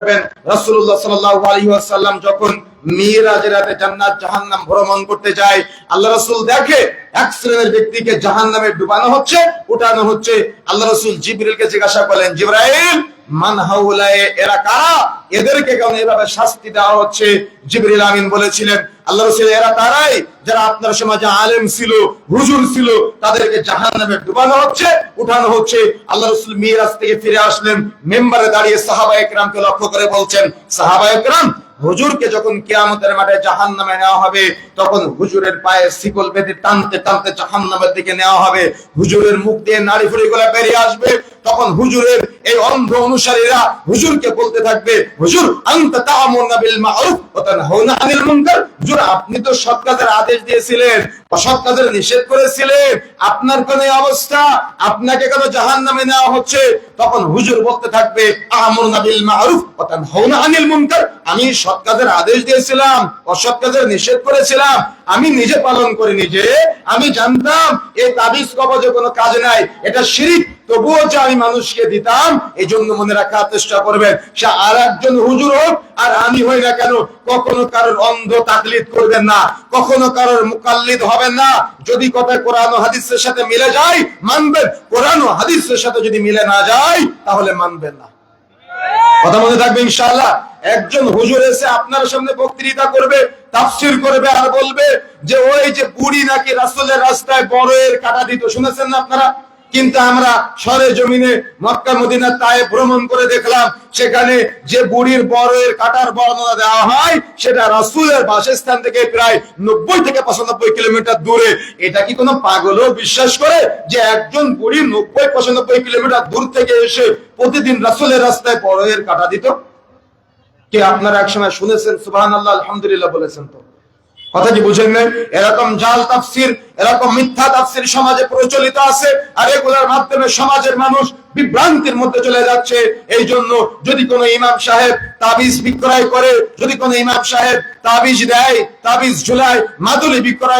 রাসূলুল্লাহ সাল্লাল্লাহু আলাইহি ওয়াসাল্লাম যখন মিরাজের রাতে জান্নাত জাহান্নাম ভ্রমণ করতে যায়, আল্লাহ রাসূল দেখে এক শ্রেণীর ব্যক্তিকে জাহান্নামে ডুবানো হচ্ছে, উঠানো হচ্ছে। আল্লাহ রাসূল জিবরিলকে জিজ্ঞাসা করলেন, জিবরাইল মান হাউলায়ে, এরা কারা, এদেরকে কেন এভাবে শাস্তি দেওয়া হচ্ছে? জিবরিল আমিন বলেছিলেন, আল্লাহ রাসূল এরা তারাই যারা আপনার সমাজে আলেম ছিল, হুজুর ছিল, তাদেরকে জাহান্নামে ডুবানো হচ্ছে, উঠানো হচ্ছে। আল্লাহ রাসূল মিরাজ থেকে ফিরে আসলেন, মিম্বারে দাঁড়িয়ে সাহাবায়ে কেরামকে লক্ষ্য করে বলছেন, সাহাবায়ে কেরাম, হুজুরকে যখন কিয়ামতের মাঠে জাহান্নামে নেওয়া হবে, তখন হুজুরের পায়ে শিকল বেঁধে টানতে টানতে জাহান্নামের দিকে নেওয়া হবে। হুজুরের মুখ দিয়ে নাড়ি ফুঁড়িগুলো বেরিয়ে আসবে। তখন হুজুরের এই অন্ধ অনুসারীরা হুজুরকে বলতে থাকবে, হুজুর আনতা তা'মুরুনা বিল মা'রুফ ওয়া তানহাউনা আনিল মুনকার, হুজুর আপনি তো সৎ কাজের আদেশ দিয়েছিলেন, অসৎ কাজের নিষেধ করেছিলেন, আপনার কোন অবস্থা, আপনাকে কেন জাহান্নামে নেওয়া হচ্ছে? তখন হুজুর বলতে থাকবে, আমুরুনা বিল মা'রুফ ওয়া তানহাউনা আনিল মুনকার, আমি সৎ কাজের আদেশ দিয়েছিলাম, অসৎ কাজের নিষেধ করেছিলাম, আমি নিজে পালন করিনি। যে আমি জানতাম এই তাবিজ কবজে কোনো কাজ নাই, এটা শিরক, তবুও যে আমি মানুষকে দিতাম। এই জন্য মনে রাখার চেষ্টা করবেন, সে আর একজন হুজুর হোক আর আমি হই না কেন, কখনো কারোর অন্ধ তাকলিদ করবেন না, কখনো কারোর মুকাল্লিদ হবেন না। যদি কথা কোরআন ও হাদিসের সাথে মিলে যায় মানবেন, কোরআন ও হাদিসের সাথে যদি মিলে না যায় তাহলে মানবেন না। কথা মনে থাকবে ইনশাআল্লাহ। একজন হুজুর এসে আপনার সামনে বক্তৃতা করবে, তাফসীর করবে, আর বলবে যে ওই যে বুড়ি নাকি রাসূলের রাস্তায় বড়ের কাটা দিত, শুনেছেন না আপনারা? কিন্তু আমরা সরে জমিনে মক্কা মদিনা তায়েফ ভ্রমণ করে দেখলাম, সেখানে যে বুড়ির বড়ের কাটার বর্ণনা দেওয়া হয় সেটা রাসূলের বাসস্থান থেকে প্রায় 90 থেকে 95 কিলোমিটার দূরে। এটা কি কোনো পাগলও বিশ্বাস করে যে একজন বুড়ি 90-95 কিলোমিটার দূর থেকে এসে প্রতিদিন রাসূলের রাস্তায় বড়ের কাটা দিত? কে আপনারা একসময় শুনেছেন সুবহানাল্লাহ আলহামদুলিল্লাহ বলেছেন? তো কথা কি বুঝেন নাই? এরকম জাল তাফসীর, এরকম মিথ্যা তাফসীর সমাজে প্রচলিত আছে, আর এগুলোর মাধ্যমে সমাজের মানুষ বিভ্রান্তির মধ্যে চলে যাচ্ছে। এই জন্য যদি কোনো ইমাম সাহেব তাবিজ বিক্রয় করে, যদি কোনো ইমাম সাহেব তাবিজ দেয়, তাবিজ ঝুলায়, মাদুলি বিক্রয়